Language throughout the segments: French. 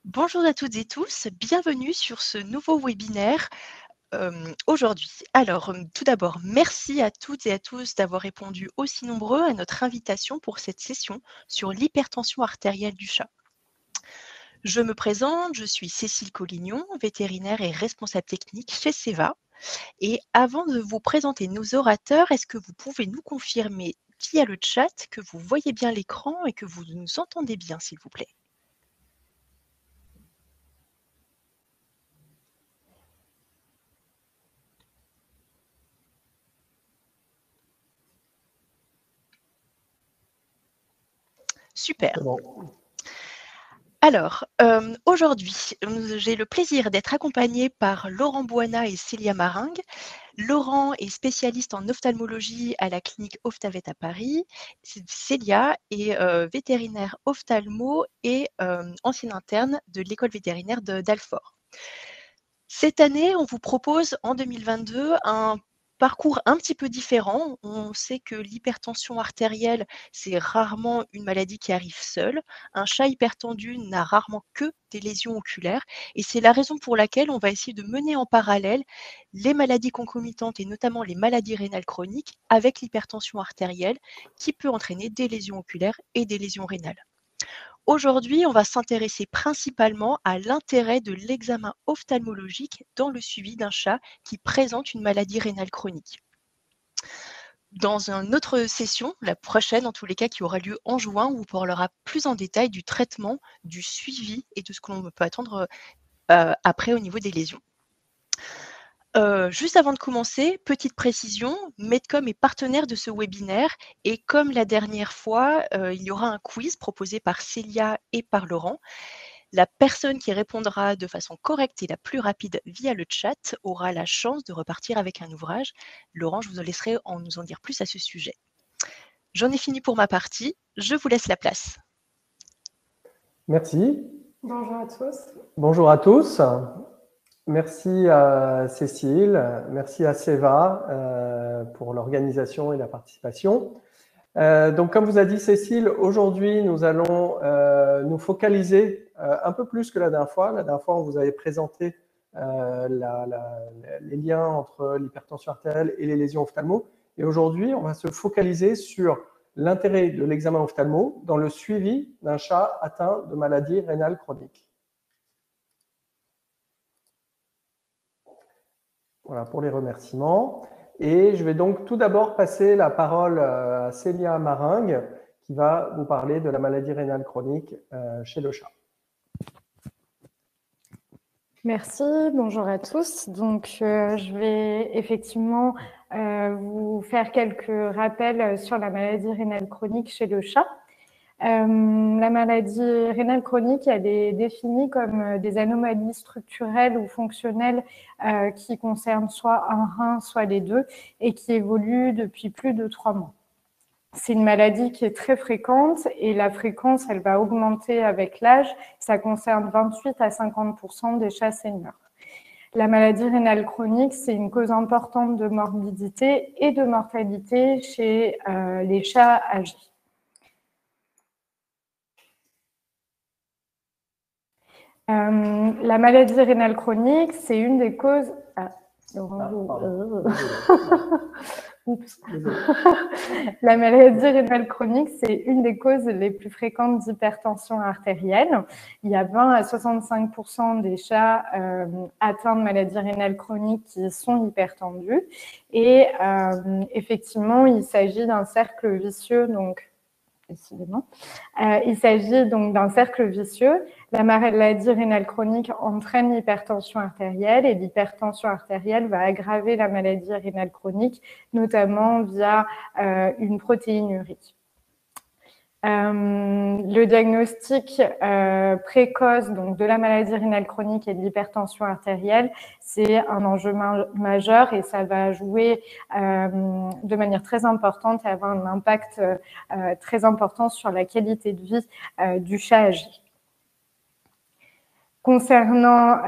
Bonjour à toutes et tous, bienvenue sur ce nouveau webinaire aujourd'hui. Alors, tout d'abord, merci à toutes et à tous d'avoir répondu aussi nombreux à notre invitation pour cette session sur l'hypertension artérielle du chat. Je me présente, je suis Cécile Collignon, vétérinaire et responsable technique chez Seva. Et avant de vous présenter nos orateurs, est-ce que vous pouvez nous confirmer via le chat que vous voyez bien l'écran et que vous nous entendez bien, s'il vous plaît? Super. Bon. Alors, aujourd'hui, j'ai le plaisir d'être accompagnée par Laurent Boana et Célia Maringue. Laurent est spécialiste en ophtalmologie à la clinique Ophthavet à Paris. Célia est vétérinaire ophtalmo et ancienne interne de l'école vétérinaire d'Alfort. Cette année, on vous propose en 2022 un parcours un petit peu différent. On sait que l'hypertension artérielle, c'est rarement une maladie qui arrive seule. Un chat hypertendu n'a rarement que des lésions oculaires et c'est la raison pour laquelle on va essayer de mener en parallèle les maladies concomitantes et notamment les maladies rénales chroniques avec l'hypertension artérielle qui peut entraîner des lésions oculaires et des lésions rénales. Aujourd'hui, on va s'intéresser principalement à l'intérêt de l'examen ophtalmologique dans le suivi d'un chat qui présente une maladie rénale chronique. Dans une autre session, la prochaine en tous les cas qui aura lieu en juin, on vous parlera plus en détail du traitement, du suivi et de ce que l'on peut attendre après au niveau des lésions. Juste avant de commencer, petite précision, Medcom est partenaire de ce webinaire et comme la dernière fois, il y aura un quiz proposé par Célia et par Laurent. La personne qui répondra de façon correcte et la plus rapide via le chat aura la chance de repartir avec un ouvrage. Laurent, je vous laisserai nous en dire plus à ce sujet. J'en ai fini pour ma partie, je vous laisse la place. Merci. Bonjour à tous. Bonjour à tous. Merci à Cécile, merci à Seva pour l'organisation et la participation. Donc, comme vous a dit Cécile, aujourd'hui, nous allons nous focaliser un peu plus que la dernière fois. La dernière fois, on vous avait présenté les liens entre l'hypertension artérielle et les lésions ophtalmo. Et aujourd'hui, on va se focaliser sur l'intérêt de l'examen ophtalmo dans le suivi d'un chat atteint de maladie rénale chronique. Voilà pour les remerciements. Et je vais donc tout d'abord passer la parole à Célia Maringue qui va vous parler de la maladie rénale chronique chez le chat. Merci, bonjour à tous. Donc, je vais effectivement vous faire quelques rappels sur la maladie rénale chronique chez le chat. La maladie rénale chronique, elle est définie comme des anomalies structurelles ou fonctionnelles qui concernent soit un rein, soit les deux, et qui évoluent depuis plus de 3 mois. C'est une maladie qui est très fréquente et la fréquence, elle va augmenter avec l'âge. Ça concerne 28 à 50% des chats seniors. La maladie rénale chronique, c'est une cause importante de morbidité et de mortalité chez les chats âgés. La maladie rénale chronique, c'est une des causes... Oups. La maladie rénale chronique, c'est une des causes les plus fréquentes d'hypertension artérielle. Il y a 20 à 65% des chats atteints de maladie rénale chronique qui sont hypertendus. Et effectivement, il s'agit d'un cercle vicieux, donc décidément. Il s'agit donc d'un cercle vicieux. La maladie rénale chronique entraîne l'hypertension artérielle et l'hypertension artérielle va aggraver la maladie rénale chronique, notamment via une protéinurie. Le diagnostic précoce donc, de la maladie rénale chronique et de l'hypertension artérielle, c'est un enjeu majeur et ça va jouer de manière très importante et avoir un impact très important sur la qualité de vie du chat âgé. Concernant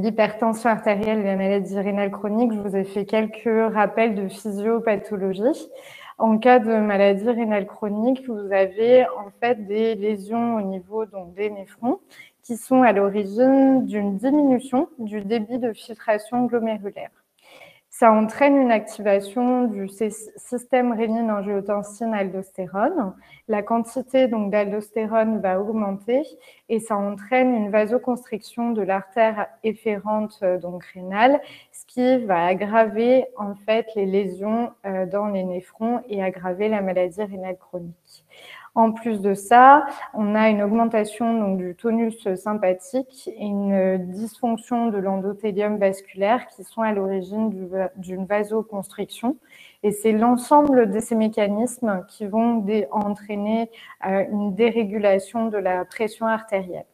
l'hypertension artérielle et la maladie rénale chronique, je vous ai fait quelques rappels de physiopathologie. En cas de maladie rénale chronique, vous avez en fait des lésions au niveau donc, des néphrons qui sont à l'origine d'une diminution du débit de filtration glomérulaire. Ça entraîne une activation du système rénine-angiotensine-aldostérone. La quantité d'aldostérone va augmenter et ça entraîne une vasoconstriction de l'artère efférente rénale, ce qui va aggraver en fait les lésions dans les néphrons et aggraver la maladie rénale chronique. En plus de ça, on a une augmentation du tonus sympathique et une dysfonction de l'endothélium vasculaire qui sont à l'origine d'une vasoconstriction. Et c'est l'ensemble de ces mécanismes qui vont entraîner une dérégulation de la pression artérielle.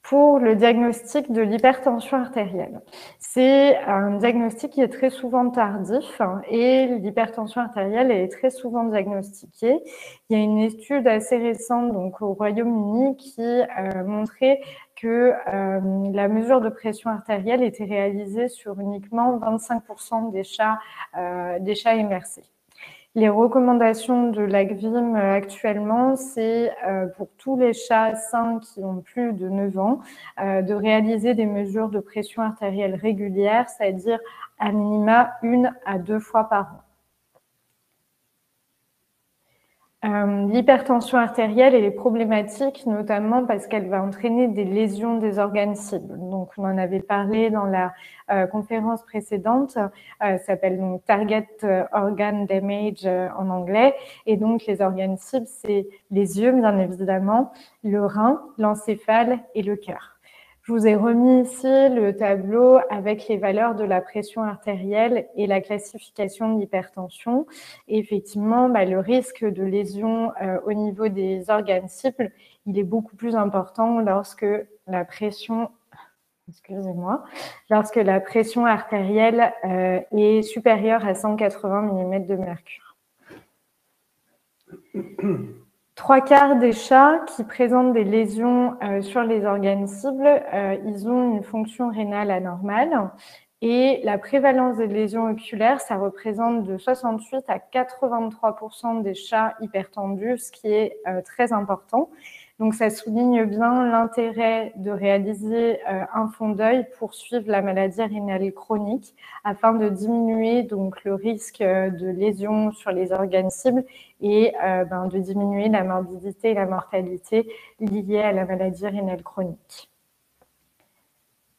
Pour le diagnostic de l'hypertension artérielle. C'est un diagnostic qui est très souvent tardif et l'hypertension artérielle est très souvent diagnostiquée. Il y a une étude assez récente au Royaume-Uni qui montrait que la mesure de pression artérielle était réalisée sur uniquement 25% des chats MRC. Les recommandations de l'ACVIM actuellement, c'est pour tous les chats sains qui ont plus de 9 ans, de réaliser des mesures de pression artérielle régulières, c'est-à-dire à minima 1 à 2 fois par an. L'hypertension artérielle, elle est problématique, notamment parce qu'elle va entraîner des lésions des organes cibles. Donc, on en avait parlé dans la conférence précédente, ça s'appelle donc Target Organ Damage en anglais. Et donc, les organes cibles, c'est les yeux, bien évidemment, le rein, l'encéphale et le cœur. Je vous ai remis ici le tableau avec les valeurs de la pression artérielle et la classification de l'hypertension. Et effectivement, le risque de lésion au niveau des organes cibles, il est beaucoup plus important lorsque la pression, lorsque la pression artérielle est supérieure à 180 mm de mercure. 3/4 des chats qui présentent des lésions sur les organes cibles, ils ont une fonction rénale anormale et la prévalence des lésions oculaires, ça représente de 68 à 83% des chats hypertendus, ce qui est très important. Donc, ça souligne bien l'intérêt de réaliser un fond d'œil pour suivre la maladie rénale chronique afin de diminuer le risque de lésions sur les organes cibles et de diminuer la morbidité et la mortalité liées à la maladie rénale chronique.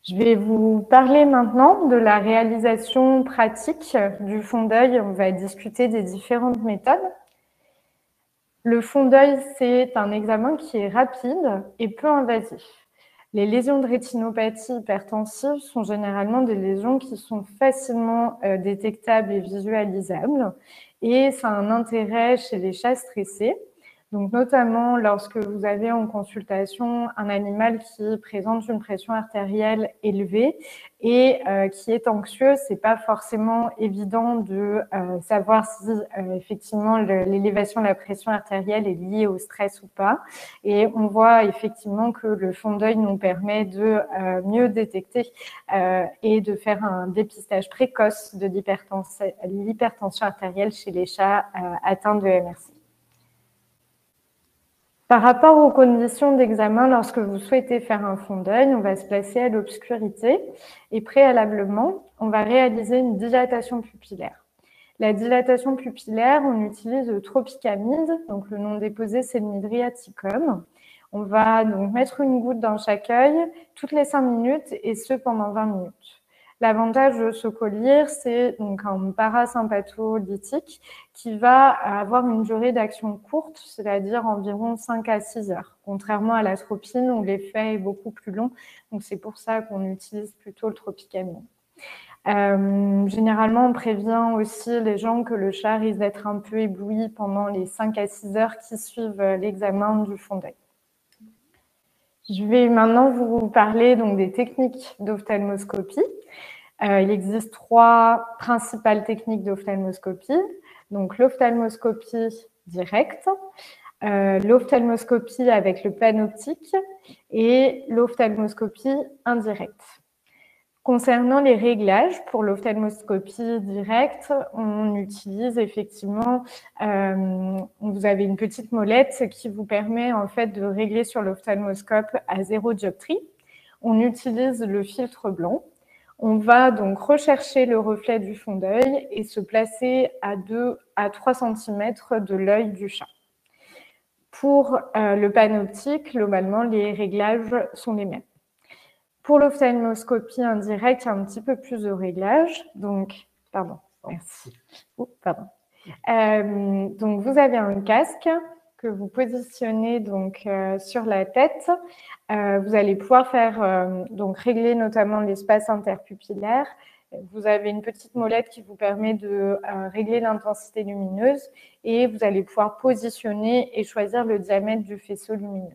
Je vais vous parler maintenant de la réalisation pratique du fond d'œil. On va discuter des différentes méthodes. Le fond d'œil, c'est un examen qui est rapide et peu invasif. Les lésions de rétinopathie hypertensive sont généralement des lésions qui sont facilement détectables et visualisables. Et ça a un intérêt chez les chats stressés. Donc, notamment lorsque vous avez en consultation un animal qui présente une pression artérielle élevée et qui est anxieux, c'est pas forcément évident de savoir si effectivement l'élévation de la pression artérielle est liée au stress ou pas. Et on voit effectivement que le fond d'œil nous permet de mieux détecter et de faire un dépistage précoce de l'hypertension artérielle chez les chats atteints de MRC. Par rapport aux conditions d'examen, lorsque vous souhaitez faire un fond d'œil, on va se placer à l'obscurité et préalablement, on va réaliser une dilatation pupillaire. La dilatation pupillaire, on utilise le tropicamide, donc le nom déposé c'est le mydriaticum. On va donc mettre une goutte dans chaque œil toutes les 5 minutes et ce pendant 20 minutes. L'avantage de ce collier, c'est donc un parasympatholytique qui va avoir une durée d'action courte, c'est-à-dire environ 5 à 6 heures, contrairement à l'atropine où l'effet est beaucoup plus long. Donc, c'est pour ça qu'on utilise plutôt le tropicamide. Généralement, on prévient aussi les gens que le chat risque d'être un peu ébloui pendant les 5 à 6 heures qui suivent l'examen du fond d'œil. Je vais maintenant vous parler donc des techniques d'ophtalmoscopie. Il existe 3 principales techniques d'ophtalmoscopie. Donc, l'ophtalmoscopie directe, l'ophtalmoscopie avec le panoptique et l'ophtalmoscopie indirecte. Concernant les réglages, pour l'ophtalmoscopie directe, on utilise effectivement, vous avez une petite molette qui vous permet en fait de régler sur l'ophtalmoscope à 0 dioptrie. On utilise le filtre blanc. On va donc rechercher le reflet du fond d'œil et se placer à 2 à 3 cm de l'œil du chat. Pour le panoptique, globalement, les réglages sont les mêmes. Pour l'ophtalmoscopie indirecte, il y a un petit peu plus de réglages. Donc, merci. Donc, vous avez un casque que vous positionnez donc sur la tête. Vous allez pouvoir faire donc régler notamment l'espace interpupillaire. Vous avez une petite molette qui vous permet de régler l'intensité lumineuse et vous allez pouvoir positionner et choisir le diamètre du faisceau lumineux.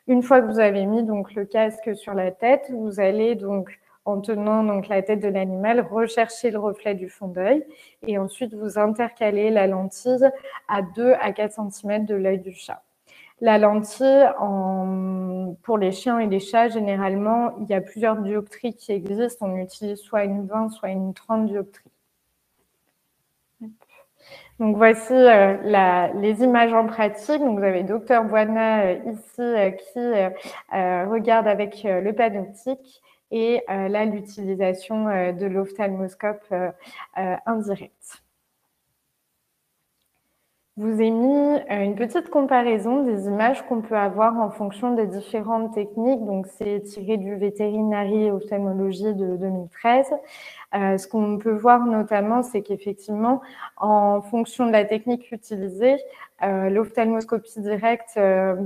Une fois que vous avez mis donc le casque sur la tête, vous allez donc, en tenant donc la tête de l'animal, rechercher le reflet du fond d'œil et ensuite vous intercaler la lentille à 2 à 4 cm de l'œil du chat. La lentille, pour les chiens et les chats, généralement, il y a plusieurs dioptries qui existent. On utilise soit une 20, soit une 30 dioptries. Donc, voici les images en pratique. Donc, vous avez Dr Boina ici qui regarde avec le panoptique et là, l'utilisation de l'ophtalmoscope indirect. Je vous ai mis une petite comparaison des images qu'on peut avoir en fonction des différentes techniques. Donc, c'est tiré du Veterinary Ophthalmology de 2013. Ce qu'on peut voir notamment, c'est qu'effectivement, en fonction de la technique utilisée, l'ophtalmoscopie directe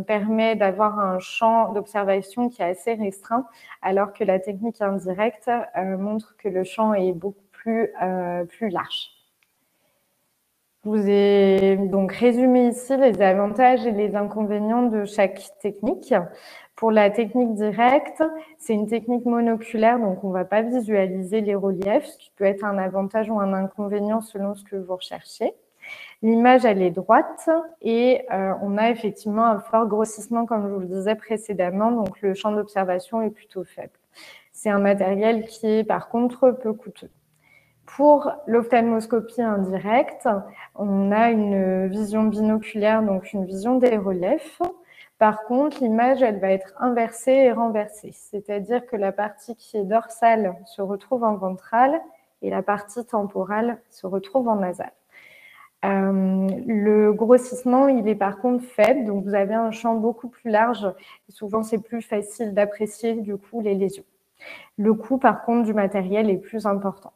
permet d'avoir un champ d'observation qui est assez restreint, alors que la technique indirecte montre que le champ est beaucoup plus large. Je vous ai donc résumé ici les avantages et les inconvénients de chaque technique. Pour la technique directe, c'est une technique monoculaire, donc on ne va pas visualiser les reliefs, ce qui peut être un avantage ou un inconvénient selon ce que vous recherchez. L'image, elle est droite et on a effectivement un fort grossissement, comme je vous le disais précédemment, donc le champ d'observation est plutôt faible. C'est un matériel qui est par contre peu coûteux. Pour l'ophtalmoscopie indirecte, on a une vision binoculaire, donc une vision des reliefs. Par contre, l'image, elle va être inversée et renversée. C'est-à-dire que la partie qui est dorsale se retrouve en ventrale et la partie temporale se retrouve en nasale. Le grossissement, il est par contre faible, donc vous avez un champ beaucoup plus large. Et souvent, c'est plus facile d'apprécier du coup les lésions. Le coût, par contre, du matériel est plus important.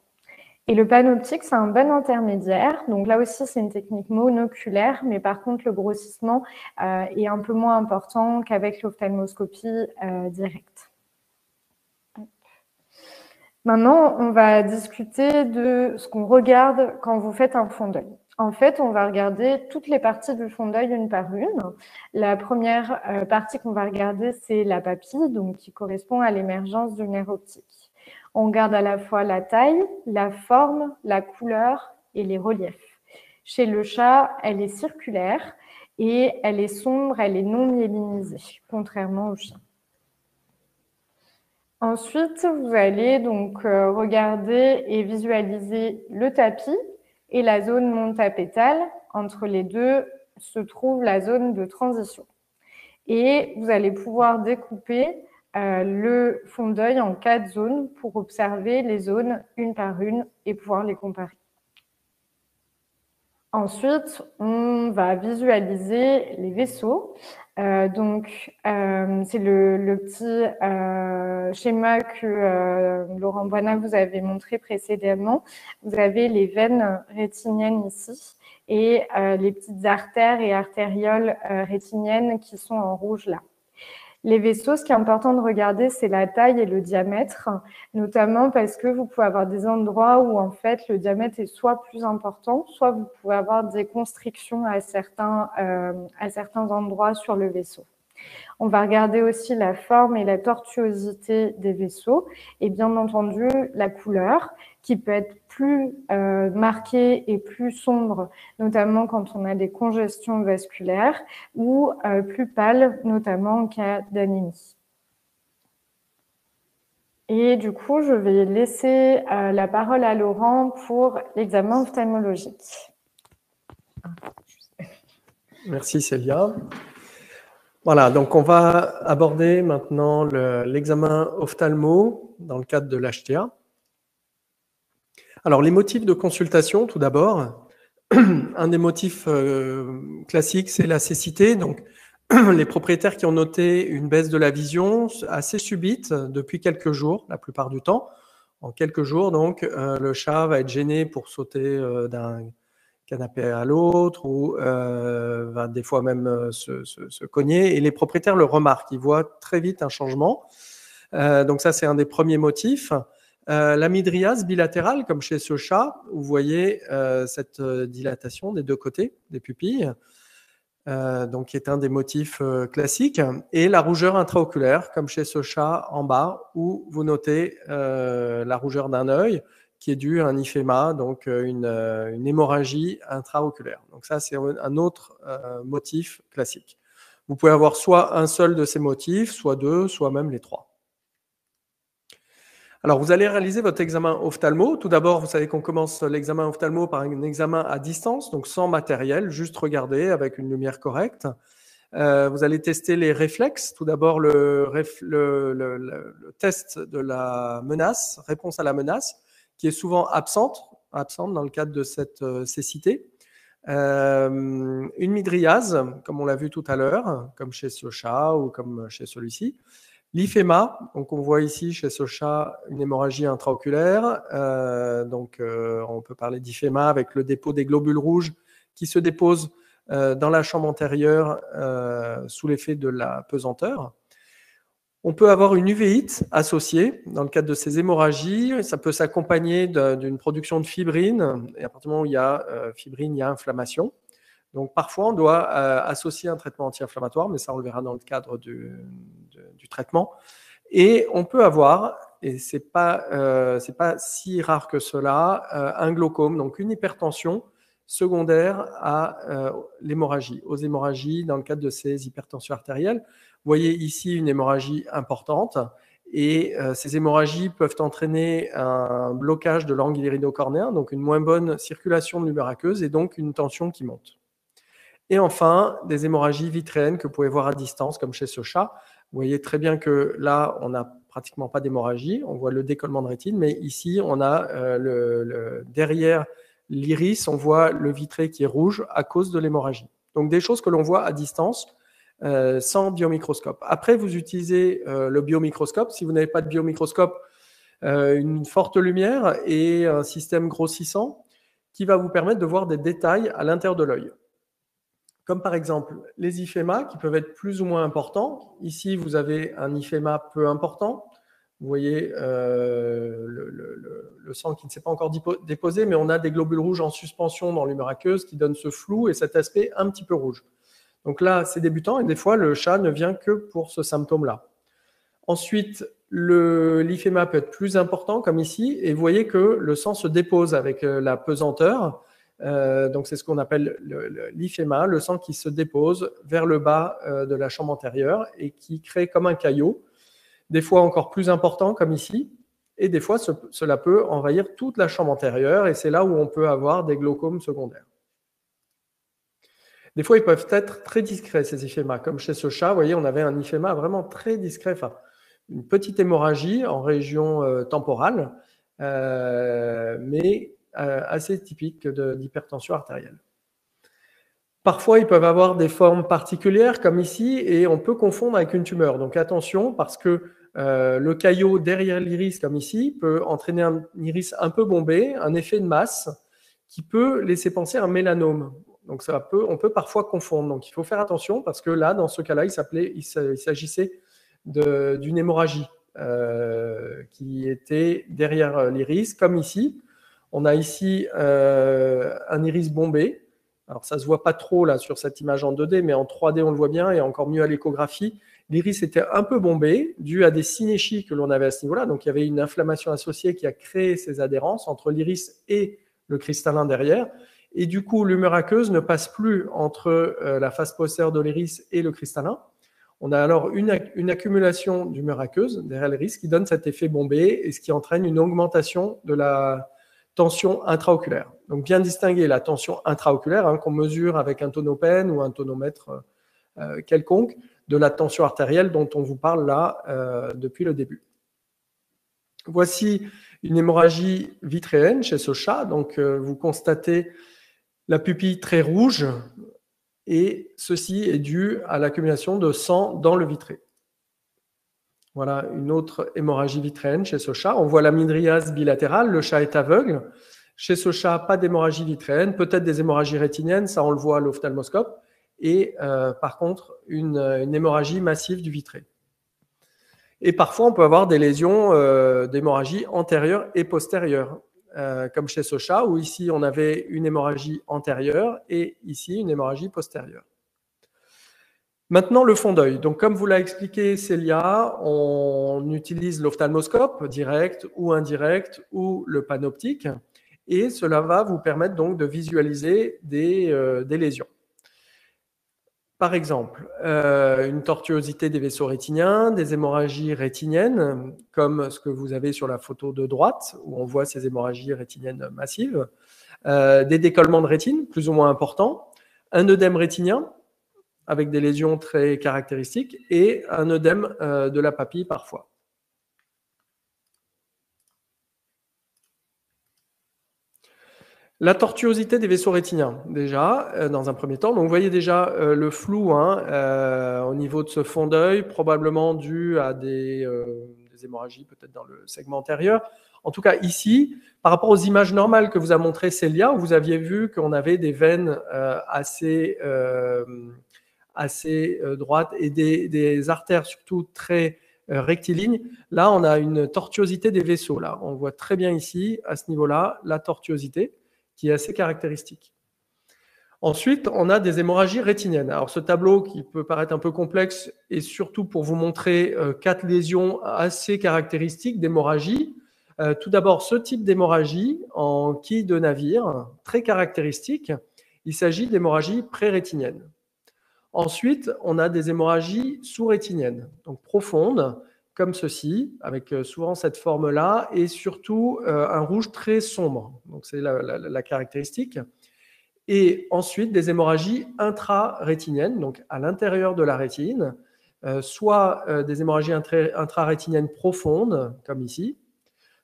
Et le panoptique, c'est un bon intermédiaire. Donc là aussi, c'est une technique monoculaire, mais par contre, le grossissement est un peu moins important qu'avec l'ophtalmoscopie directe. Maintenant, on va discuter de ce qu'on regarde quand vous faites un fond d'œil. En fait, on va regarder toutes les parties du fond d'œil une par une. La première partie qu'on va regarder, c'est la papille, donc qui correspond à l'émergence du nerf optique. On regarde à la fois la taille, la forme, la couleur et les reliefs. Chez le chat, elle est circulaire et elle est sombre, elle est non myélinisée, contrairement au chien. Ensuite, vous allez donc regarder et visualiser le tapis et la zone montapétale. Entre les deux se trouve la zone de transition. Et vous allez pouvoir découper le fond d'œil en 4 zones pour observer les zones une par une et pouvoir les comparer. Ensuite, on va visualiser les vaisseaux. Donc, c'est le petit schéma que Laurent Boina vous avait montré précédemment. Vous avez les veines rétiniennes ici et les petites artères et artérioles rétiniennes qui sont en rouge là. Les vaisseaux, ce qui est important de regarder, c'est la taille et le diamètre, notamment parce que vous pouvez avoir des endroits où en fait le diamètre est soit plus important, soit vous pouvez avoir des constrictions à certains endroits sur le vaisseau. On va regarder aussi la forme et la tortuosité des vaisseaux et bien entendu la couleur qui peut être plus marquée et plus sombre, notamment quand on a des congestions vasculaires ou plus pâle, notamment en cas d'anémie. Et du coup, je vais laisser la parole à Laurent pour l'examen ophtalmologique. Merci Célia. Voilà, donc on va aborder maintenant l'examen ophtalmo dans le cadre de l'HTA. Alors les motifs de consultation, tout d'abord. Un des motifs classiques, c'est la cécité. Donc les propriétaires qui ont noté une baisse de la vision assez subite depuis quelques jours, la plupart du temps. En quelques jours, donc, le chat va être gêné pour sauter d'un canapé à l'autre ou va des fois même se cogner. Et les propriétaires le remarquent, ils voient très vite un changement. Donc ça, c'est un des premiers motifs. La mydriase bilatérale, comme chez ce chat, vous voyez cette dilatation des deux côtés des pupilles, donc qui est un des motifs classiques. Et la rougeur intraoculaire, comme chez ce chat en bas, où vous notez la rougeur d'un œil, qui est due à un hyphéma, donc une hémorragie intraoculaire. Donc ça, c'est un autre motif classique. Vous pouvez avoir soit un seul de ces motifs, soit deux, soit même les trois. Alors, vous allez réaliser votre examen ophtalmo. Tout d'abord, vous savez qu'on commence l'examen ophtalmo par un examen à distance, donc sans matériel, juste regarder avec une lumière correcte. Vous allez tester les réflexes. Tout d'abord, le test de la menace, réponse à la menace, qui est souvent absente dans le cadre de cette cécité. Une mydriase, comme on l'a vu tout à l'heure, comme chez ce chat ou comme chez celui-ci. L'hyphéma, donc on voit ici chez ce chat une hémorragie intraoculaire. On peut parler d'hyphéma avec le dépôt des globules rouges qui se déposent dans la chambre antérieure sous l'effet de la pesanteur. On peut avoir une uvéite associée dans le cadre de ces hémorragies. Ça peut s'accompagner d'une production de fibrine. Et à partir du moment où il y a fibrine, il y a inflammation. Donc parfois, on doit associer un traitement anti-inflammatoire, mais ça, on le verra dans le cadre du traitement. Et on peut avoir, et c'est pas si rare que cela, un glaucome, donc une hypertension secondaire à l'hémorragie, aux hémorragies dans le cadre de ces hypertensions artérielles. Vous voyez ici une hémorragie importante et ces hémorragies peuvent entraîner un blocage de l'angle irido-cornéen, donc une moins bonne circulation de l'humeur aqueuse et donc une tension qui monte. Et enfin, des hémorragies vitréennes que vous pouvez voir à distance, comme chez ce chat. Vous voyez très bien que là, on n'a pratiquement pas d'hémorragie. On voit le décollement de rétine, mais ici, on a derrière l'iris, on voit le vitré qui est rouge à cause de l'hémorragie. Donc, des choses que l'on voit à distance sans biomicroscope. Après, vous utilisez le biomicroscope. Si vous n'avez pas de biomicroscope, une forte lumière et un système grossissant qui va vous permettre de voir des détails à l'intérieur de l'œil. Comme par exemple les hyphémas qui peuvent être plus ou moins importants. Ici, vous avez un hyphéma peu important. Vous voyez le sang qui ne s'est pas encore déposé, mais on a des globules rouges en suspension dans l'humeur aqueuse qui donnent ce flou et cet aspect un petit peu rouge. Donc là, c'est débutant et des fois, le chat ne vient que pour ce symptôme-là. Ensuite, l'hyphéma peut être plus important, comme ici, et vous voyez que le sang se dépose avec la pesanteur. Donc c'est ce qu'on appelle l'hyphéma, le sang qui se dépose vers le bas de la chambre antérieure et qui crée comme un caillot, des fois encore plus important, comme ici, et des fois cela peut envahir toute la chambre antérieure, et c'est là où on peut avoir des glaucomes secondaires. Des fois, ils peuvent être très discrets, ces hyphémas. Comme chez ce chat, vous voyez, on avait un hyphéma vraiment très discret, enfin, une petite hémorragie en région temporale, mais assez typique d'hypertension artérielle. Parfois, ils peuvent avoir des formes particulières, comme ici, et on peut confondre avec une tumeur. Donc attention, parce que le caillot derrière l'iris, comme ici, peut entraîner un iris un peu bombé, un effet de masse, qui peut laisser penser à un mélanome. Donc on peut parfois confondre. Donc il faut faire attention parce que là, dans ce cas-là, il s'agissait d'une hémorragie qui était derrière l'iris, comme ici. On a ici un iris bombé. Alors ça ne se voit pas trop là sur cette image en 2D, mais en 3D on le voit bien et encore mieux à l'échographie. L'iris était un peu bombé dû à des synéchies que l'on avait à ce niveau-là. Donc il y avait une inflammation associée qui a créé ces adhérences entre l'iris et le cristallin derrière. Et du coup, l'humeur aqueuse ne passe plus entre la face postérieure de l'iris et le cristallin. On a alors une accumulation d'humeur aqueuse, des RLRIS, qui donne cet effet bombé et ce qui entraîne une augmentation de la tension intraoculaire. Donc bien distinguer la tension intraoculaire qu'on mesure avec un tonopène ou un tonomètre quelconque de la tension artérielle dont on vous parle là depuis le début. Voici une hémorragie vitréenne chez ce chat. Donc vous constatez la pupille très rouge et ceci est dû à l'accumulation de sang dans le vitré. Voilà une autre hémorragie vitréenne chez ce chat. On voit la mydriase bilatérale, le chat est aveugle. Chez ce chat, pas d'hémorragie vitréenne, peut-être des hémorragies rétiniennes, ça on le voit à l'ophtalmoscope, et par contre une hémorragie massive du vitré. Et parfois on peut avoir des lésions d'hémorragie antérieure et postérieure, comme chez ce chat, où ici on avait une hémorragie antérieure et ici une hémorragie postérieure. Maintenant, le fond d'œil. Donc, comme vous l'a expliqué Célia, on utilise l'ophtalmoscope direct ou indirect ou le panoptique et cela va vous permettre donc de visualiser des lésions. Par exemple, une tortuosité des vaisseaux rétiniens, des hémorragies rétiniennes, comme ce que vous avez sur la photo de droite, où on voit ces hémorragies rétiniennes massives, des décollements de rétine, plus ou moins importants, un œdème rétinien, avec des lésions très caractéristiques, et un œdème de la papille parfois. La tortuosité des vaisseaux rétiniens, déjà, dans un premier temps. Donc, vous voyez déjà le flou au niveau de ce fond d'œil, probablement dû à des hémorragies peut-être dans le segment antérieur. En tout cas, ici, par rapport aux images normales que vous a montré Célia, où vous aviez vu qu'on avait des veines assez droites et des artères surtout très rectilignes. Là, on a une tortuosité des vaisseaux. Là, on voit très bien ici, à ce niveau-là, la tortuosité qui est assez caractéristique. Ensuite, on a des hémorragies rétiniennes. Alors, ce tableau qui peut paraître un peu complexe est surtout pour vous montrer 4 lésions assez caractéristiques d'hémorragie. Tout d'abord, ce type d'hémorragie en quille de navire, très caractéristique. Il s'agit d'hémorragies pré-rétiniennes. Ensuite, on a des hémorragies sous-rétiniennes, donc profondes, comme ceci, avec souvent cette forme-là, et surtout un rouge très sombre. Donc, c'est la caractéristique. Et ensuite, des hémorragies intra-rétiniennes, donc à l'intérieur de la rétine, soit des hémorragies intra-rétiniennes profondes, comme ici,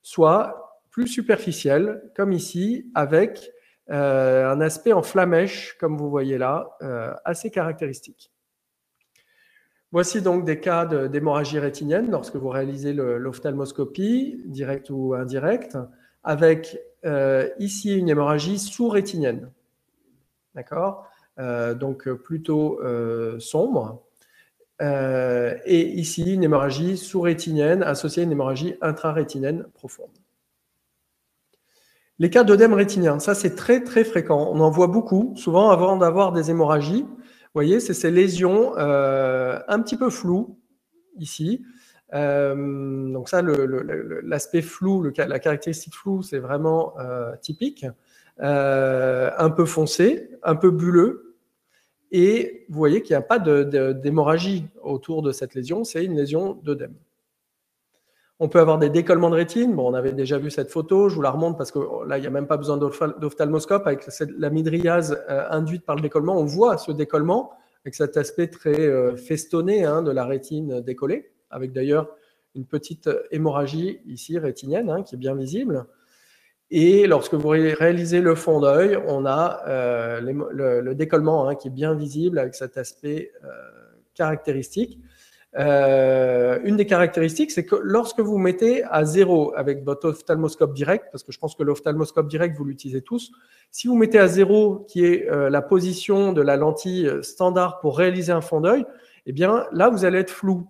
soit plus superficielles, comme ici, avec un aspect en flamèche, comme vous voyez là, assez caractéristique. Voici donc des cas d'hémorragie rétinienne lorsque vous réalisez l'ophtalmoscopie, directe ou indirecte, avec ici une hémorragie sous-rétinienne. D'accord ? Donc plutôt sombre. Et ici, une hémorragie sous-rétinienne associée à une hémorragie intra-rétinienne profonde. Les cas d'œdème rétinien, ça c'est très très fréquent. On en voit beaucoup, souvent avant d'avoir des hémorragies. Vous voyez, c'est ces lésions un petit peu floues ici. Donc ça, l'aspect flou, la caractéristique floue, c'est vraiment typique. Un peu foncé, un peu bulleux. Et vous voyez qu'il n'y a pas d'hémorragie autour de cette lésion, c'est une lésion d'œdème. On peut avoir des décollements de rétine. Bon, on avait déjà vu cette photo, je vous la remonte parce que là, il n'y a même pas besoin d'ophtalmoscope. Avec la mydriase induite par le décollement, on voit ce décollement avec cet aspect très festonné de la rétine décollée, avec d'ailleurs une petite hémorragie ici rétinienne qui est bien visible. Et lorsque vous réalisez le fond d'œil, on a le décollement qui est bien visible avec cet aspect caractéristique. Une des caractéristiques, c'est que lorsque vous mettez à 0 avec votre ophtalmoscope direct, parce que je pense que l'ophtalmoscope direct, vous l'utilisez tous, si vous mettez à 0, qui est la position de la lentille standard pour réaliser un fond d'œil, eh bien là, vous allez être flou.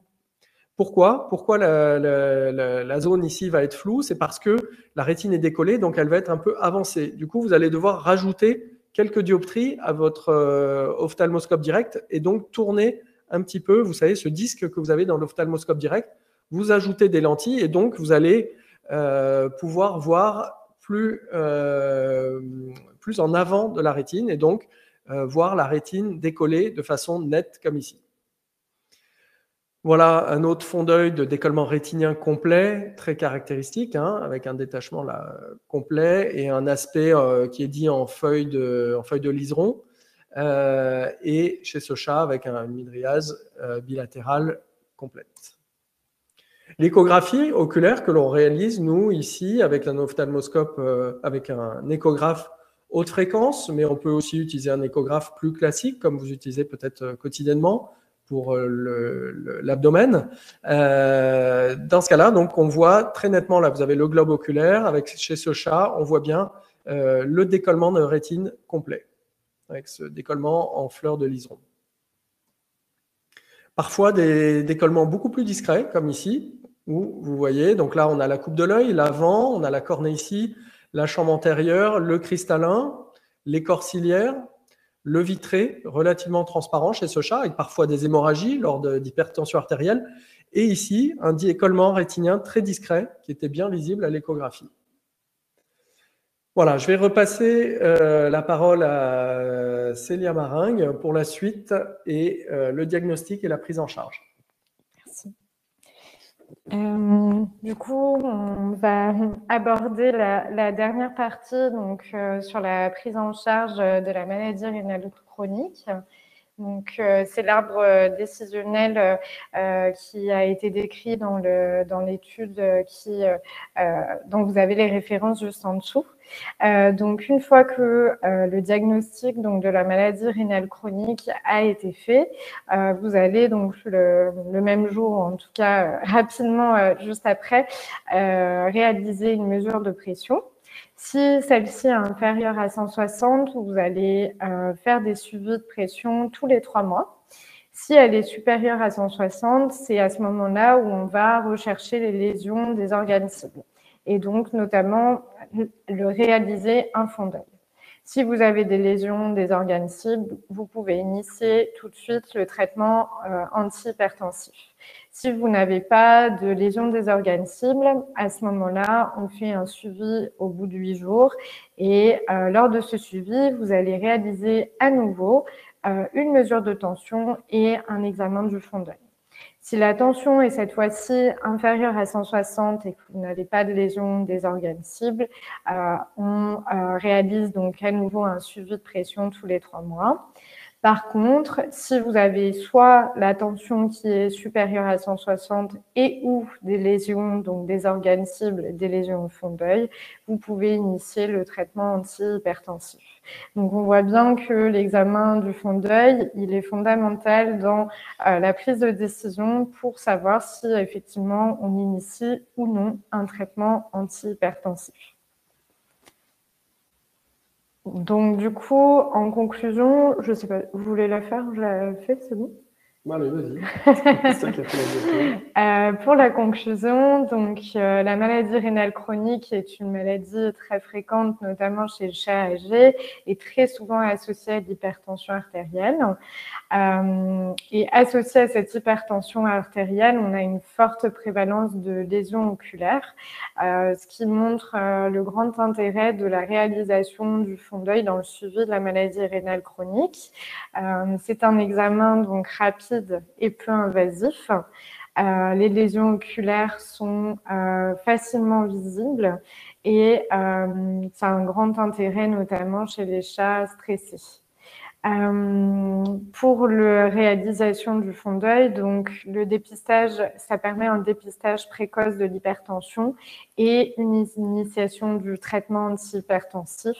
Pourquoi la zone ici va être floue? C'est parce que la rétine est décollée, donc elle va être un peu avancée. Du coup, vous allez devoir rajouter quelques dioptries à votre ophtalmoscope direct et donc tourner un petit peu, vous savez, ce disque que vous avez dans l'ophtalmoscope direct, vous ajoutez des lentilles et donc vous allez pouvoir voir plus en avant de la rétine et donc voir la rétine décollée de façon nette comme ici. Voilà un autre fond d'œil de décollement rétinien complet, très caractéristique, hein, avec un détachement là, complet et un aspect qui est dit en feuille de liseron. Et chez ce chat, avec une mydriase bilatérale complète. L'échographie oculaire que l'on réalise, nous, ici, avec un ophtalmoscope, avec un échographe haute fréquence, mais on peut aussi utiliser un échographe plus classique, comme vous utilisez peut-être quotidiennement pour l'abdomen. Dans ce cas-là, donc, on voit très nettement, là, vous avez le globe oculaire, avec chez ce chat, on voit bien le décollement de rétine complet, avec ce décollement en fleur de liseron. Parfois, des décollements beaucoup plus discrets, comme ici, où vous voyez, donc là, on a la coupe de l'œil, l'avant, on a la cornée ici, la chambre antérieure, le cristallin, l'écorce ciliaire, le vitré, relativement transparent chez ce chat, avec parfois des hémorragies lors d'hypertension artérielle, et ici, un décollement rétinien très discret, qui était bien visible à l'échographie. Voilà, je vais repasser la parole à Célia Maringue pour la suite et le diagnostic et la prise en charge. Merci. Du coup, on va aborder la dernière partie donc, sur la prise en charge de la maladie rénale chronique. Donc, c'est l'arbre décisionnel qui a été décrit dans l'étude dont vous avez les références juste en dessous. Donc, une fois que le diagnostic donc, de la maladie rénale chronique a été fait, vous allez donc le même jour, en tout cas rapidement juste après, réaliser une mesure de pression. Si celle-ci est inférieure à 160, vous allez faire des suivis de pression tous les 3 mois. Si elle est supérieure à 160, c'est à ce moment-là où on va rechercher les lésions des organes cibles et donc notamment réaliser un fond d'œil. Si vous avez des lésions des organes cibles, vous pouvez initier tout de suite le traitement antihypertensif. Si vous n'avez pas de lésions des organes cibles, à ce moment-là, on fait un suivi au bout de 8 jours et lors de ce suivi, vous allez réaliser à nouveau une mesure de tension et un examen du fond d'œil. Si la tension est cette fois-ci inférieure à 160 et que vous n'avez pas de lésion des organes cibles, on réalise donc à nouveau un suivi de pression tous les 3 mois. Par contre, si vous avez soit la tension qui est supérieure à 160 et ou des lésions, donc des organes cibles, des lésions au fond d'œil, vous pouvez initier le traitement antihypertensif. Donc, on voit bien que l'examen du fond d'œil, il est fondamental dans la prise de décision pour savoir si effectivement on initie ou non un traitement antihypertensif. Donc, du coup, en conclusion, je ne sais pas, vous voulez la faire? Je la fais, c'est bon? Allez, vas-y. Pour la conclusion, donc, la maladie rénale chronique est une maladie très fréquente, notamment chez le chat âgé, et très souvent associée à l'hypertension artérielle. Et associée à cette hypertension artérielle, on a une forte prévalence de lésions oculaires, ce qui montre le grand intérêt de la réalisation du fond d'œil dans le suivi de la maladie rénale chronique. C'est un examen donc rapide et peu invasif. Les lésions oculaires sont facilement visibles et ça a un grand intérêt notamment chez les chats stressés. Pour la réalisation du fond d'œil, donc le dépistage, ça permet un dépistage précoce de l'hypertension et une initiation du traitement antihypertensif.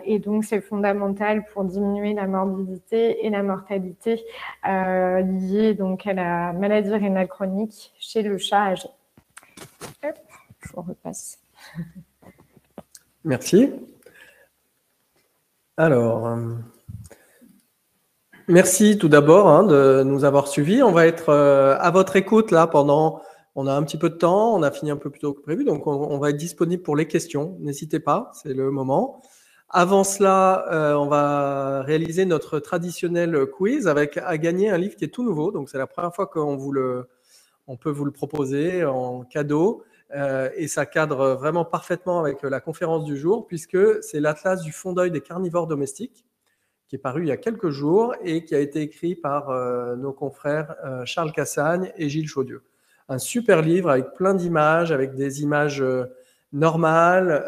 Et donc, c'est fondamental pour diminuer la morbidité et la mortalité liées donc à la maladie rénale chronique chez le chat âgé. Hop, je vous repasse. Merci. Alors, merci tout d'abord de nous avoir suivis. On va être à votre écoute là pendant, on a un petit peu de temps, on a fini un peu plus tôt que prévu, donc on va être disponible pour les questions. N'hésitez pas, c'est le moment. Avant cela, on va réaliser notre traditionnel quiz avec à gagner un livre qui est tout nouveau. Donc c'est la première fois qu'on peut vous le proposer en cadeau. Et ça cadre vraiment parfaitement avec la conférence du jour puisque c'est l'Atlas du fond d'œil des carnivores domestiques, qui est paru il y a quelques jours et qui a été écrit par nos confrères Charles Cassagne et Gilles Chaudieu. Un super livre avec plein d'images, avec des images normales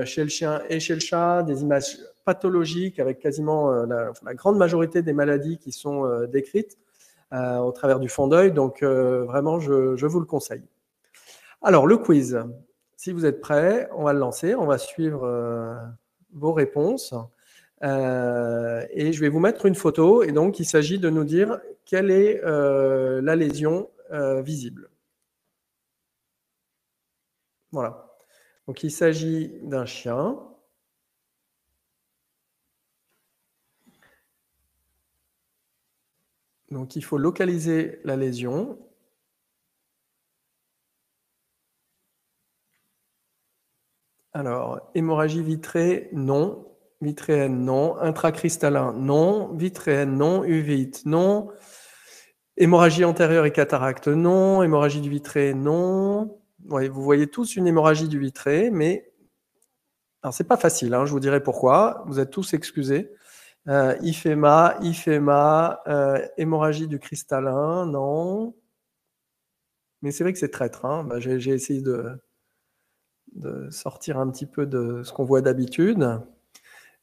chez le chien et chez le chat, des images pathologiques avec quasiment la grande majorité des maladies qui sont décrites au travers du fond d'œil. Donc vraiment, je vous le conseille. Alors, le quiz. Si vous êtes prêts, on va le lancer. On va suivre vos réponses. Et je vais vous mettre une photo. Et donc, il s'agit de nous dire quelle est la lésion visible. Voilà. Donc, il s'agit d'un chien. Donc, il faut localiser la lésion. Alors, hémorragie vitrée, non. Vitréenne, non. Intracristallin, non. Vitréenne, non. Uvite, non. Hémorragie antérieure et cataracte, non. Hémorragie du vitré, non. Ouais, vous voyez tous une hémorragie du vitré, mais alors c'est pas facile, hein, je vous dirai pourquoi. Vous êtes tous excusés. Iféma, hémorragie du cristallin, non. Mais c'est vrai que c'est traître. Hein. Bah, j'ai essayé de sortir un petit peu de ce qu'on voit d'habitude.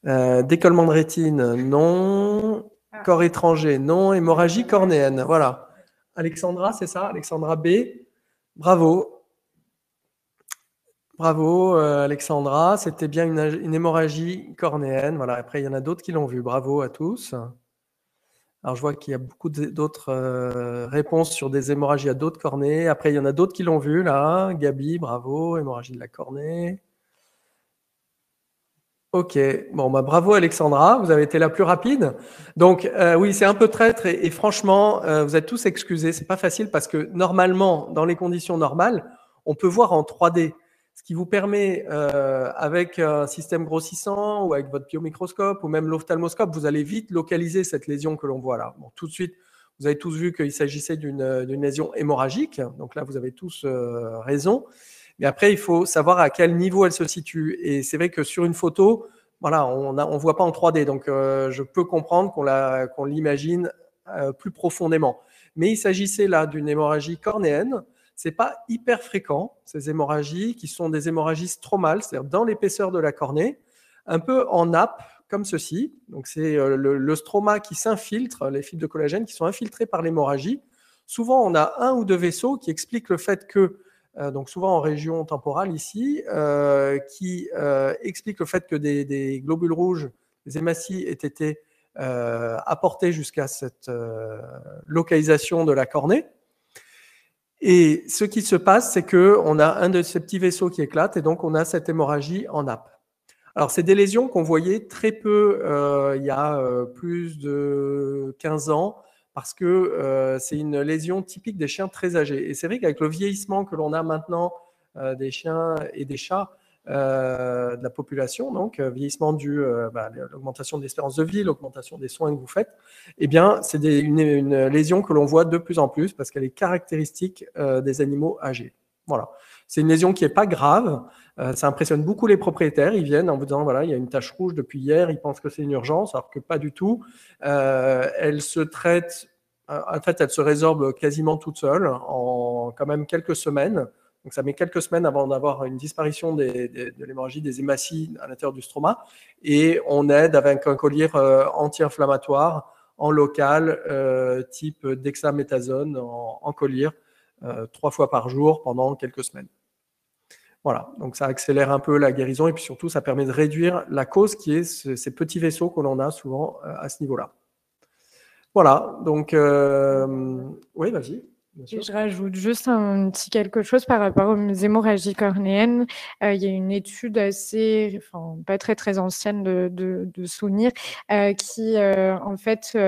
Décollement de rétine, non. Corps étranger, non. Hémorragie cornéenne, voilà. Alexandra, c'est ça? Alexandra B. Bravo. Bravo, Alexandra. C'était bien une hémorragie cornéenne. Voilà. Après, il y en a d'autres qui l'ont vu. Bravo à tous. Alors, je vois qu'il y a beaucoup d'autres réponses sur des hémorragies à d'autres cornées. Après, il y en a d'autres qui l'ont vu, là. Gabi, bravo. Hémorragie de la cornée. Ok, bon, bah, bravo Alexandra, vous avez été la plus rapide. Donc oui, c'est un peu traître et franchement, vous êtes tous excusés, c'est pas facile parce que normalement, dans les conditions normales, on peut voir en 3D, ce qui vous permet, avec un système grossissant ou avec votre biomicroscope ou même l'ophtalmoscope, vous allez vite localiser cette lésion que l'on voit là. Bon, tout de suite, vous avez tous vu qu'il s'agissait d'une lésion hémorragique, donc là, vous avez tous raison. Mais après, il faut savoir à quel niveau elle se situe. Et c'est vrai que sur une photo, voilà, on voit pas en 3D. Donc, je peux comprendre qu'on l'imagine plus profondément. Mais il s'agissait là d'une hémorragie cornéenne. C'est pas hyper fréquent, ces hémorragies, qui sont des hémorragies stromales, c'est-à-dire dans l'épaisseur de la cornée, un peu en nappe, comme ceci. Donc, c'est le stroma qui s'infiltre, les fibres de collagène qui sont infiltrées par l'hémorragie. Souvent, on a un ou deux vaisseaux qui expliquent le fait que donc souvent en région temporale ici, qui explique le fait que des globules rouges, des hématies, aient été apportés jusqu'à cette localisation de la cornée. Et ce qui se passe, c'est qu'on a un de ces petits vaisseaux qui éclate et donc on a cette hémorragie en nappe. Alors, c'est des lésions qu'on voyait très peu il y a plus de 15 ans, parce que c'est une lésion typique des chiens très âgés. Et c'est vrai qu'avec le vieillissement que l'on a maintenant des chiens et des chats de la population, donc vieillissement dû à l'augmentation de l'espérance de vie, l'augmentation des soins que vous faites, eh bien, c'est une lésion que l'on voit de plus en plus parce qu'elle est caractéristique des animaux âgés. Voilà. C'est une lésion qui n'est pas grave. Ça impressionne beaucoup les propriétaires. Ils viennent en vous disant, voilà, il y a une tache rouge depuis hier, ils pensent que c'est une urgence, alors que pas du tout. Elle se traite, en fait, elle se résorbe quasiment toute seule en quand même quelques semaines. Donc ça met quelques semaines avant d'avoir une disparition de l'hémorragie des hématies à l'intérieur du stroma. Et on aide avec un collier anti-inflammatoire en local, type dexaméthasone en collier, 3 fois par jour pendant quelques semaines. Voilà, donc ça accélère un peu la guérison et puis surtout ça permet de réduire la cause qui est ces petits vaisseaux que l'on a souvent à ce niveau-là. Voilà, donc oui, vas-y. Je rajoute juste un petit quelque chose par rapport aux hémorragies cornéennes. Il y a une étude assez, pas très ancienne de souvenir, qui en fait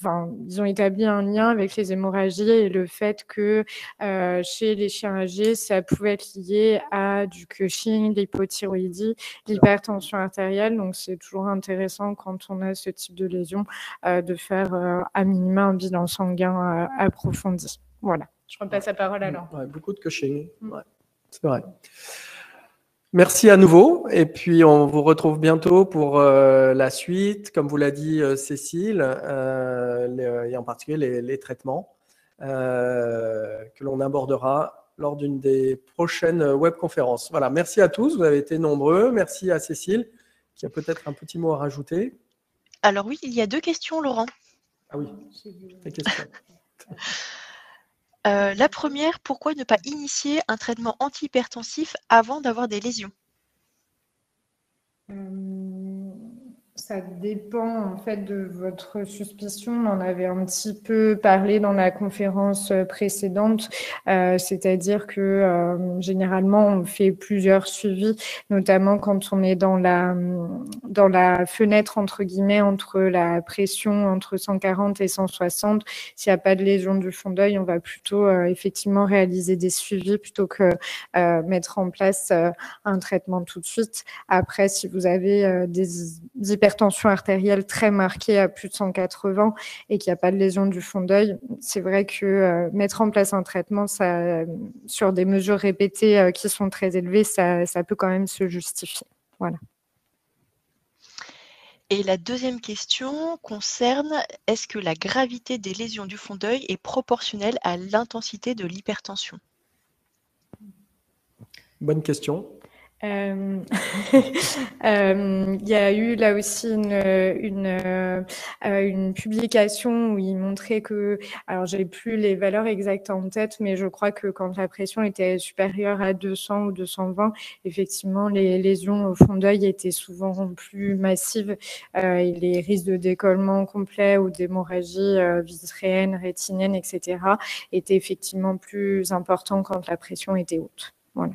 ils ont établi un lien avec les hémorragies et le fait que chez les chiens âgés, ça pouvait être lié à du Cushing, l'hypothyroïdie, l'hypertension artérielle. Donc, c'est toujours intéressant quand on a ce type de lésion de faire à minima un bilan sanguin approfondi. Voilà. Je repasse la parole à Laure. Ouais, beaucoup de Cushing, ouais, c'est vrai. Merci à nouveau. Et puis, on vous retrouve bientôt pour la suite, comme vous l'a dit Cécile, et en particulier les traitements que l'on abordera lors d'une des prochaines webconférences. Voilà, merci à tous. Vous avez été nombreux. Merci à Cécile, qui a peut-être un petit mot à rajouter. Alors oui, il y a 2 questions, Laurent. Ah oui, des questions. La première, pourquoi ne pas initier un traitement antihypertensif avant d'avoir des lésions? Ça dépend en fait de votre suspicion. On en avait un petit peu parlé dans la conférence précédente, c'est-à-dire que généralement on fait plusieurs suivis, notamment quand on est dans la fenêtre entre guillemets entre la pression entre 140 et 160. S'il n'y a pas de lésion du fond d'œil, on va plutôt effectivement réaliser des suivis plutôt que mettre en place un traitement tout de suite. Après, si vous avez des hypertension artérielle très marquée à plus de 180 et qu'il n'y a pas de lésion du fond d'œil, c'est vrai que mettre en place un traitement sur des mesures répétées qui sont très élevées, ça peut quand même se justifier. Voilà. Et la deuxième question concerne, est-ce que la gravité des lésions du fond d'œil est proportionnelle à l'intensité de l'hypertension? Bonne question. Il y a eu là aussi une publication où il montrait que, alors j'ai plus les valeurs exactes en tête, mais je crois que quand la pression était supérieure à 200 ou 220, effectivement les lésions au fond d'œil étaient souvent plus massives et les risques de décollement complet ou d'hémorragie vitréenne, rétinienne, etc. étaient effectivement plus importants quand la pression était haute. Voilà.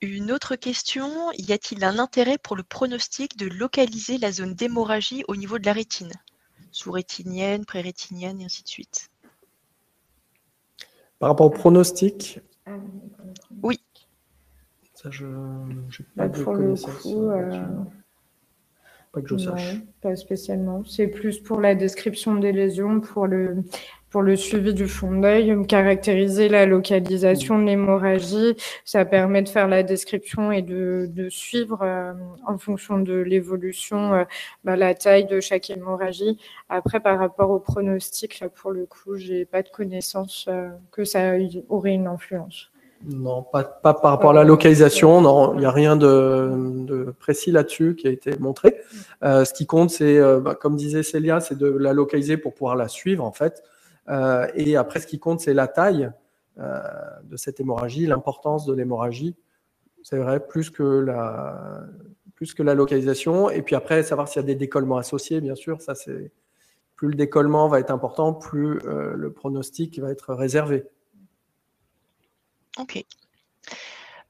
Une autre question, y a-t-il un intérêt pour le pronostic de localiser la zone d'hémorragie au niveau de la rétine? Sous-rétinienne, pré-rétinienne et ainsi de suite. Par rapport au pronostic? Oui. Ça, je n'ai pas de connaissance. Pas que je sache. Non, pas spécialement. C'est plus pour la description des lésions, pour le suivi du fond d'œil, caractériser la localisation de l'hémorragie. Ça permet de faire la description et de suivre en fonction de l'évolution la taille de chaque hémorragie. Après, par rapport au pronostic, là, pour le coup, j'ai pas de connaissance que ça aurait une influence. Non, pas par rapport à la localisation. Non, il n'y a rien de précis là-dessus qui a été montré. Ce qui compte, c'est, comme disait Célia, c'est de la localiser pour pouvoir la suivre, en fait. Et après, ce qui compte, c'est la taille de cette hémorragie, l'importance de l'hémorragie. C'est vrai, plus que la localisation. Et puis après, savoir s'il y a des décollements associés, bien sûr. Ça, c'est plus le décollement va être important, plus le pronostic va être réservé. Ok.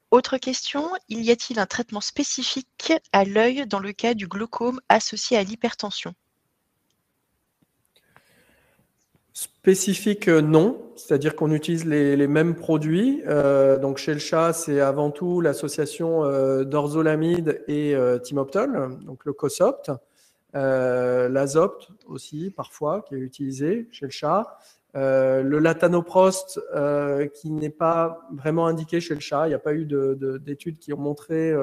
Autre question, y a-t-il un traitement spécifique à l'œil dans le cas du glaucome associé à l'hypertension? Spécifique, non. C'est-à-dire qu'on utilise les mêmes produits. Donc chez le chat, c'est avant tout l'association d'orzolamide et Timoptol, donc le Cosopt. L'azopt aussi, parfois, qui est utilisé chez le chat. Le latanoprost, qui n'est pas vraiment indiqué chez le chat. Il n'y a pas eu d'études qui ont montré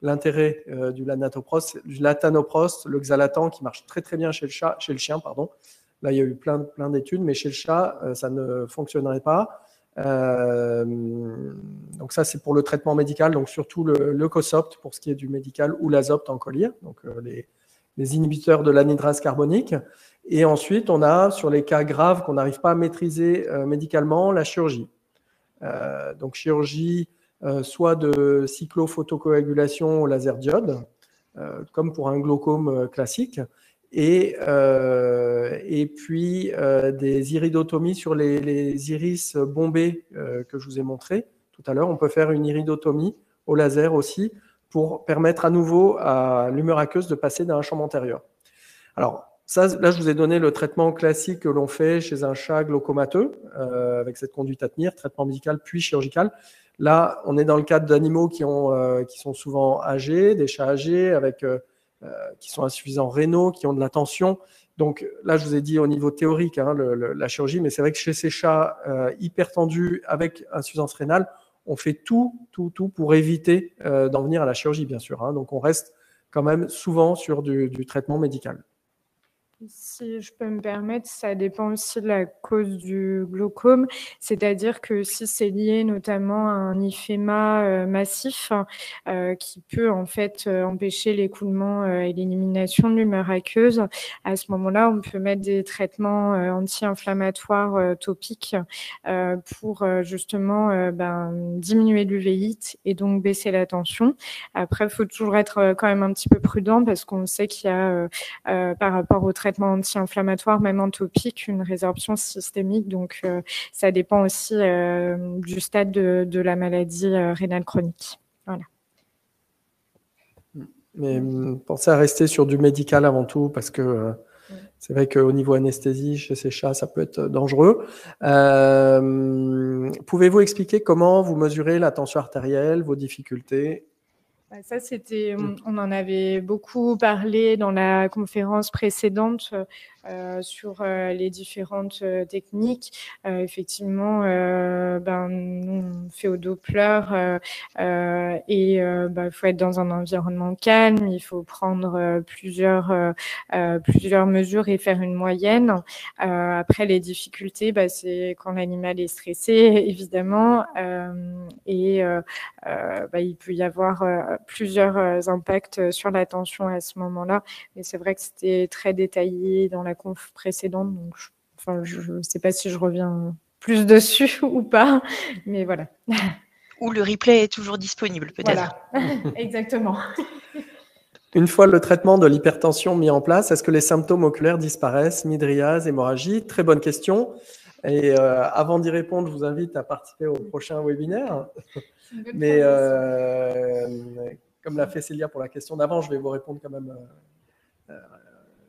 l'intérêt du latanoprost, le xalatan, qui marche très très bien chez le chien, pardon. Là, il y a eu plein d'études, mais chez le chat, ça ne fonctionnerait pas. Donc ça, c'est pour le traitement médical, donc surtout le Cosopt pour ce qui est du médical, ou l'azopt en collyre, donc les inhibiteurs de l'anhydrase carbonique. Et ensuite, on a, sur les cas graves qu'on n'arrive pas à maîtriser médicalement, la chirurgie. Donc chirurgie, soit de cyclophotocoagulation au laser diode, comme pour un glaucome classique, et puis des iridotomies sur les iris bombés que je vous ai montré tout à l'heure. On peut faire une iridotomie au laser aussi pour permettre à nouveau à l'humeur aqueuse de passer d'un champ antérieur. Alors, ça, là, je vous ai donné le traitement classique que l'on fait chez un chat glaucomateux, avec cette conduite à tenir, traitement médical puis chirurgical. Là, on est dans le cadre d'animaux qui sont souvent âgés, des chats âgés, qui sont insuffisants rénaux, qui ont de la tension. Donc là, je vous ai dit au niveau théorique la chirurgie, mais c'est vrai que chez ces chats hypertendus avec insuffisance rénale, on fait tout pour éviter d'en venir à la chirurgie, bien sûr. Hein. Donc, on reste quand même souvent sur du traitement médical. Si je peux me permettre, ça dépend aussi de la cause du glaucome, c'est-à-dire que si c'est lié notamment à un hyphéma massif qui peut en fait empêcher l'écoulement et l'élimination de l'humeur aqueuse, à ce moment-là, on peut mettre des traitements anti-inflammatoires topiques pour justement diminuer l'uvéite et donc baisser la tension. Après, il faut toujours être quand même un petit peu prudent parce qu'on sait qu'il y a par rapport au traitement anti-inflammatoire, même en topique, une résorption systémique. Donc, ça dépend aussi du stade de la maladie rénale chronique. Voilà. Mais pensez à rester sur du médical avant tout, parce que c'est vrai qu'au niveau anesthésie, chez ces chats, ça peut être dangereux. Pouvez-vous expliquer comment vous mesurez la tension artérielle, vos difficultés ? Ça, on en avait beaucoup parlé dans la conférence précédente sur les différentes techniques. Effectivement, on fait au Doppler et il faut être dans un environnement calme, il faut prendre plusieurs mesures et faire une moyenne. Après, les difficultés, c'est quand l'animal est stressé, évidemment, et il peut y avoir plusieurs impacts sur la tension à ce moment-là. Mais c'est vrai que c'était très détaillé dans la conf précédente, donc je ne sais pas si je reviens plus dessus ou pas, mais voilà. Ou le replay est toujours disponible, peut-être. Voilà, exactement. Une fois le traitement de l'hypertension mis en place, est-ce que les symptômes oculaires disparaissent? Midriase, hémorragie? Très bonne question. Et avant d'y répondre, je vous invite à participer au prochain webinaire. Mais comme l'a fait Célia pour la question d'avant, je vais vous répondre quand même.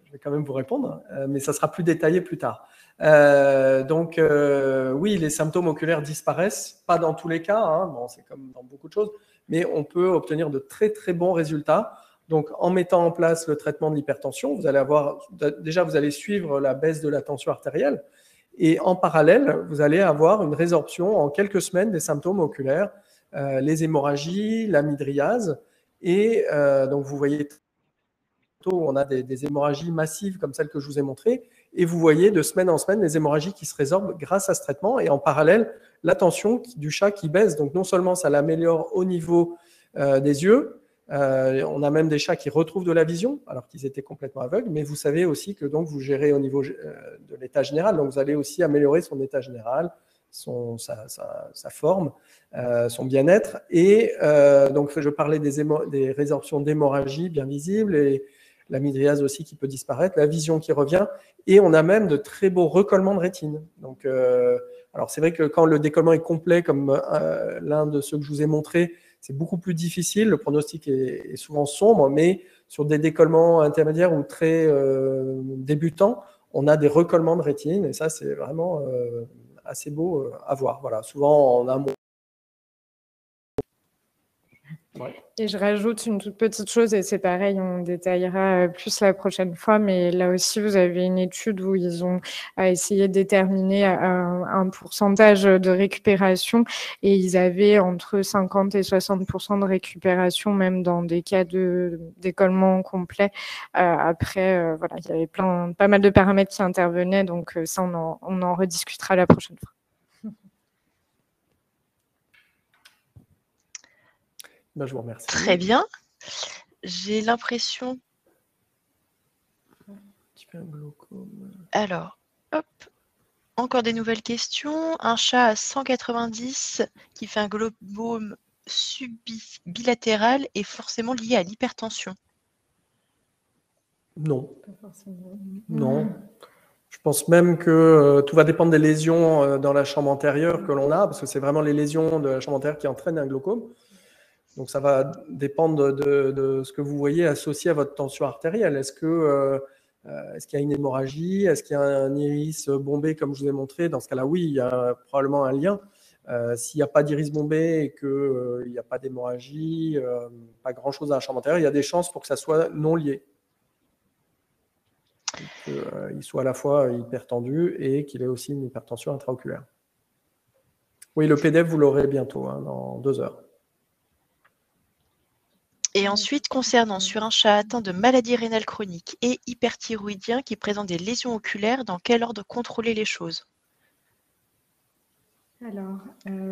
Je vais quand même vous répondre, mais ça sera plus détaillé plus tard. Oui, les symptômes oculaires disparaissent, pas dans tous les cas, hein, bon, c'est comme dans beaucoup de choses, mais on peut obtenir de très très bons résultats. Donc, en mettant en place le traitement de l'hypertension, vous allez suivre la baisse de la tension artérielle, et en parallèle, vous allez avoir une résorption en quelques semaines des symptômes oculaires, les hémorragies, la midriase, et donc vous voyez où on a des hémorragies massives comme celles que je vous ai montrées, et vous voyez de semaine en semaine les hémorragies qui se résorbent grâce à ce traitement, et en parallèle, la tension du chat qui baisse. Donc non seulement ça l'améliore au niveau des yeux, on a même des chats qui retrouvent de la vision alors qu'ils étaient complètement aveugles, mais vous savez aussi que donc vous gérez au niveau de l'état général, donc vous allez aussi améliorer son état général, sa forme, son bien-être, et donc je parlais des résorptions d'hémorragie bien visibles, et la midriase aussi qui peut disparaître, la vision qui revient, et on a même de très beaux recollements de rétine. Donc, alors c'est vrai que quand le décollement est complet, comme l'un de ceux que je vous ai montré, c'est beaucoup plus difficile, le pronostic est souvent sombre, mais sur des décollements intermédiaires ou très débutants, on a des recollements de rétine, et ça c'est vraiment assez beau à voir. Voilà, souvent en amont. Ouais. Et je rajoute une toute petite chose, et c'est pareil, on détaillera plus la prochaine fois, mais là aussi, vous avez une étude où ils ont essayé de déterminer un pourcentage de récupération, et ils avaient entre 50 et 60% de récupération, même dans des cas d'écollement complet. Après, voilà, il y avait pas mal de paramètres qui intervenaient, donc ça, on en rediscutera la prochaine fois. Je vous remercie. Très bien. J'ai l'impression... Alors, hop. Encore des nouvelles questions. Un chat à 190 qui fait un glaucome bilatéral est forcément lié à l'hypertension? Non. Non. Je pense même que tout va dépendre des lésions dans la chambre antérieure que l'on a, parce que c'est vraiment les lésions de la chambre antérieure qui entraînent un glaucome. Donc, ça va dépendre de ce que vous voyez associé à votre tension artérielle. Est-ce qu'il y a une hémorragie? Est-ce qu'il y a un iris bombé, comme je vous ai montré? Dans ce cas-là, oui, il y a probablement un lien. S'il n'y a pas d'iris bombé et qu'il n'y a pas d'hémorragie, pas grand-chose dans la chambre antérieure, il y a des chances pour que ça soit non lié. Qu'il soit à la fois hypertendu et qu'il ait aussi une hypertension intraoculaire. Oui, le PDF, vous l'aurez bientôt, hein, dans 2 heures. Et ensuite, concernant sur un chat atteint de maladie rénale chronique et hyperthyroïdien qui présente des lésions oculaires, dans quel ordre contrôler les choses? Alors,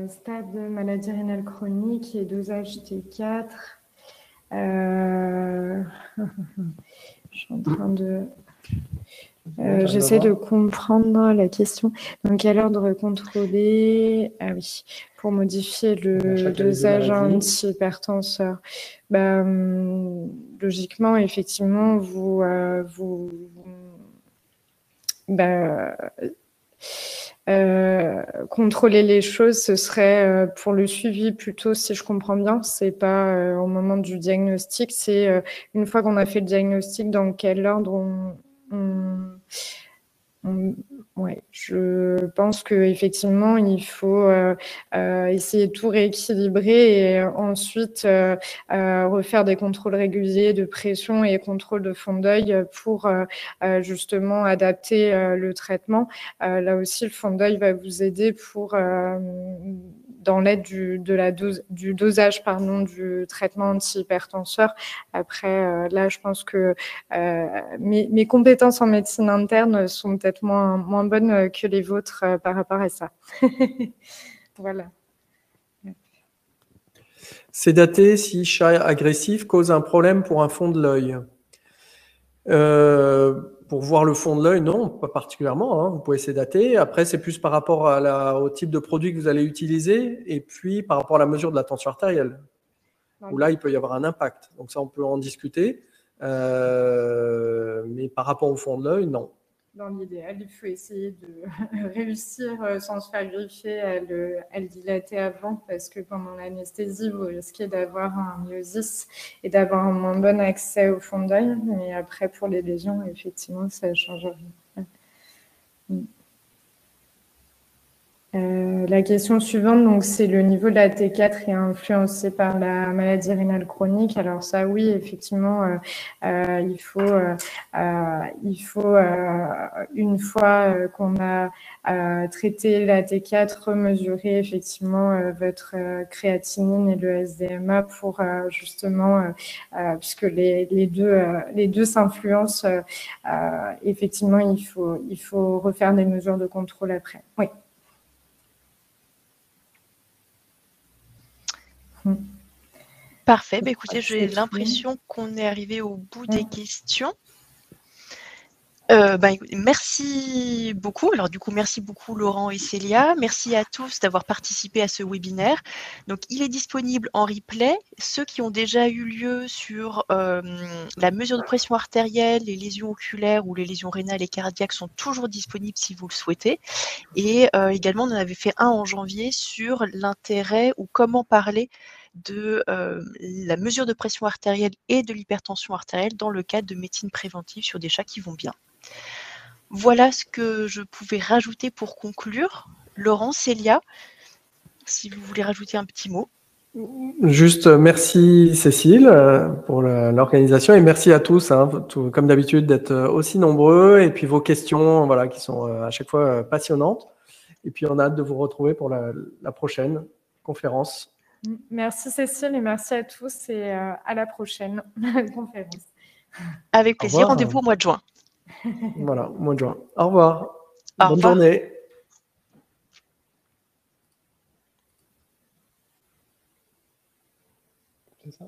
stade de maladie rénale chronique et dosage T4. Je suis en train de... J'essaie de comprendre la question. Dans quel ordre contrôler? Ah oui, pour modifier le dosage antihypertenseur. Logiquement, effectivement, contrôler les choses, ce serait pour le suivi plutôt, si je comprends bien. C'est pas au moment du diagnostic, c'est une fois qu'on a fait le diagnostic, dans quel ordre ouais, je pense qu'effectivement, il faut essayer de tout rééquilibrer et ensuite refaire des contrôles réguliers de pression et contrôle de fond d'œil pour justement adapter le traitement. Là aussi, le fond d'œil va vous aider pour dans l'aide du dosage du traitement antihypertenseur. Après, là, je pense que mes compétences en médecine interne sont peut-être moins bonnes que les vôtres par rapport à ça. Voilà. C'est daté si chat agressif cause un problème pour un fond de l'œil. Pour voir le fond de l'œil, non, pas particulièrement. Hein. Vous pouvez sédater. Après, c'est plus par rapport au type de produit que vous allez utiliser et puis par rapport à la mesure de la tension artérielle. Où là, il peut y avoir un impact. Donc ça, on peut en discuter. Mais par rapport au fond de l'œil, non. Dans l'idéal, il faut essayer de réussir sans se faire griffer à le dilater avant, parce que pendant l'anesthésie, vous risquez d'avoir un myosis et d'avoir un moins bon accès au fond d'œil. Mais après, pour les lésions, effectivement, ça ne change rien. La question suivante, donc, c'est le niveau de la T4 est influencé par la maladie rénale chronique. Alors ça, oui, effectivement, il faut une fois qu'on a traité la T4, mesurer effectivement votre créatinine et le SDMA pour justement, puisque les deux s'influencent, effectivement, il faut refaire des mesures de contrôle après. Oui. Parfait. Écoutez, j'ai l'impression qu'on est arrivé au bout des questions. Merci beaucoup. Alors du coup, merci beaucoup Laurent et Célia. Merci à tous d'avoir participé à ce webinaire. Donc, il est disponible en replay. Ceux qui ont déjà eu lieu sur la mesure de pression artérielle, les lésions oculaires ou les lésions rénales et cardiaques sont toujours disponibles si vous le souhaitez. Et également, on en avait fait un en janvier sur l'intérêt ou comment parler de la mesure de pression artérielle et de l'hypertension artérielle dans le cadre de médecine préventive sur des chats qui vont bien. Voilà ce que je pouvais rajouter pour conclure. Laurent, Célia, si vous voulez rajouter un petit mot. Juste merci Cécile pour l'organisation et merci à tous, hein, comme d'habitude, d'être aussi nombreux et puis vos questions voilà, qui sont à chaque fois passionnantes. Et puis on a hâte de vous retrouver pour la prochaine conférence. Merci Cécile et merci à tous et à la prochaine conférence. Avec plaisir, rendez-vous au mois de juin. Voilà, au mois de juin. Au revoir. Bonne journée. C'est ça ?